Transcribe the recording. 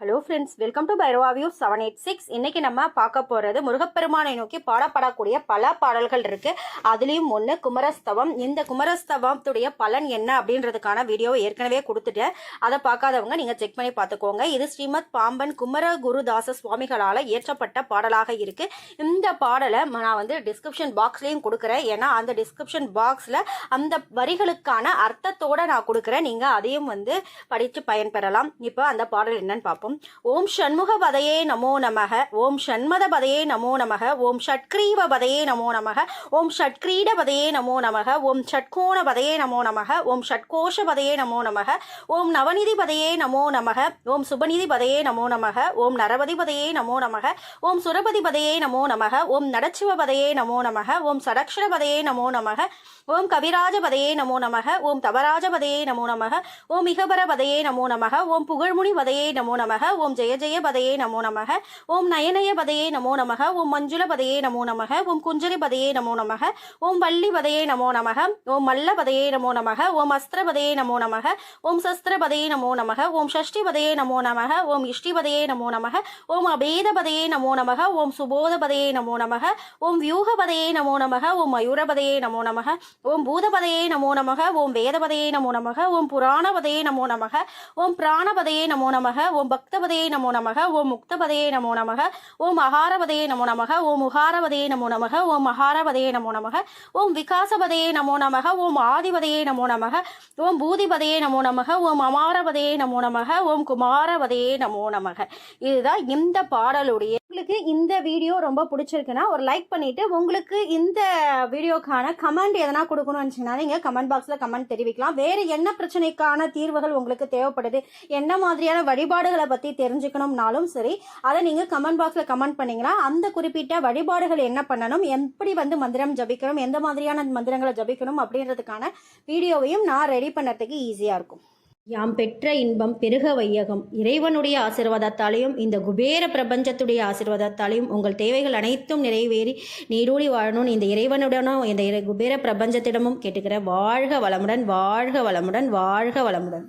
Hello friends, welcome to Bhairava view 786. இன்னைக்கு நம்ம பார்க்க போகிறது முருகப்பெருமானை நோக்கி பாடப்படக்கூடிய பல பாடல்கள் இருக்கு. அதுலேயும் ஒன்று குமரஸ்தவம். இந்த குமரஸ்தவத்துடைய பலன் என்ன அப்படின்றதுக்கான வீடியோவை ஏற்கனவே கொடுத்துட்டேன். அதை பார்க்காதவங்க நீங்கள் செக் பண்ணி பார்த்துக்கோங்க. இது ஸ்ரீமத் பாம்பன் குமர குருதாச சுவாமிகளால் இயற்றப்பட்ட பாடலாக இருக்கு. இந்த பாடலை நான் டிஸ்கிரிப்ஷன் பாக்ஸ்லேயும் கொடுக்குறேன். ஏன்னா அந்த டிஸ்கிரிப்ஷன் பாக்ஸில் அந்த வரிகளுக்கான அர்த்தத்தோடு நான் கொடுக்குறேன். நீங்கள் அதையும் படித்து பயன்பெறலாம். இப்போ அந்த பாடல் என்னன்னு பார்ப்போம். ஓம் ஷண்முக பதையே நமோ நமக, ஓம் ஷண்மத பதையே நமோ நமக, ஓம் ஷட்கிரீவ பதையே நமோ நமக, ஓம் ஷட்கிரீட பதையே நமோ நமக, ஓம் ஷட்கோண பதையே நமோ நமக, ஓம் ஷட்கோஷ பதையே நமோ நமக, ஓம் நவநிதி பதையே நமோ நமக, ஓம் சுபநிதி பதையே நமோ நமக, ஓம் நரபதி பதையே நமோ நமக, ஓம் சுரபதி பதையே நமோ நமக, ஓம் நடச்சிவ பதையே நமோ நமக, ஓம் சடக்ஷர பதையே நமோ நமக, ஓம் கவிராஜ பதையே நமோ நமக, ஓம் தவராஜ பதையே நமோ நமக, ஓம் இகபர பதையே நமோ நமக, ஓம் புகழ்முனி பதையே நமோ நமக, ஓம் ஜெய ஜெய பதையே நமோ நமக, ஓம் நயனய பதையே நமோ நமக, ஓம் மஞ்சுள பதையே நமோ நமக, ஓம் குஞ்சரி பதையே நமோ நமக, ஓம் வள்ளி பதையே நமோ நமக, ஓம் மல்ல பதையே நமோ நமக, ஓம் அஸ்திர பதையே நமோ நமக, ஓம் சஸ்திர பதையே நமோ நமக, ஓம் ஷஷ்டி பதையே நமோ நமக, ஓம் இஷ்டி பதையே நமோ நமக, ஓம் அபேத பதையே நமோ நமக, ஓம் சுபோத பதையே நமோ நமக, ஓம் வியூக பதையே நமோ நமக, ஓம் மயூர பதையே நமோ நமக, ஓம் பூதபதையே நமோ நமக, ஓம் வேதபதையே நமோ நமக, ஓம் புராணபதையே நமோ நமக, ஓம் பிராணபதையே நமோ நமக, ஓம் பக்தபதையே நமோ நமக, ஓம் முக்தபதையே நமோ நமக, ஓம் அகாரபதையே நமோ நமக, ஓம் உகாரபதையே நமோ நமக, ஓம் மகாரபதையே நமோ நமக, ஓம் விகாசபதையே நமோ நமக, ஓம் ஆதிபதையே நமோ நமக, ஓம் பூதிபதையே நமோ நமக, ஓம் அமாரபதையே நமோ நமக, ஓம் குமாரபதையே நமோ நமக. இதுதான் இந்த பாடலுடைய. உங்களுக்கு இந்த வீடியோ ரொம்ப பிடிச்சிருக்குன்னா ஒரு லைக் பண்ணிட்டு, உங்களுக்கு இந்த வீடியோக்கான கமெண்ட் எதனா கொடுக்கணும்னு நினச்சிங்கன்னா நீங்கள் கமெண்ட் பாக்ஸில் கமெண்ட் தெரிவிக்கலாம். வேறு என்ன பிரச்சனைக்கான தீர்வுகள் உங்களுக்கு தேவைப்படுது, என்ன மாதிரியான வழிபாடுகளை பற்றி தெரிஞ்சுக்கணும்னாலும் சரி, அதை நீங்கள் கமெண்ட் பாக்ஸில் கமெண்ட் பண்ணிங்கன்னா அந்த குறிப்பிட்ட வழிபாடுகள் என்ன பண்ணணும், எப்படி மந்திரம் ஜபிக்கணும், எந்த மாதிரியான மந்திரங்களை ஜபிக்கணும் அப்படின்றதுக்கான வீடியோவையும் நான் ரெடி பண்ணுறதுக்கு ஈஸியாக இருக்கும். யாம் பெற்ற இன்பம் பெருக வையகம். இறைவனுடைய ஆசீர்வாதத்தாலையும் இந்த குபேர பிரபஞ்சத்துடைய ஆசீர்வாதத்தாலையும் உங்கள் தேவைகள் அனைத்தும் நிறைவேறி நீடூழி வாழணும்னு இந்த இறைவனுடனும் இந்த குபேர பிரபஞ்சத்திடமும் கேட்டுக்கிற. வாழ்க வளமுடன், வாழ்க வளமுடன், வாழ்க வளமுடன்.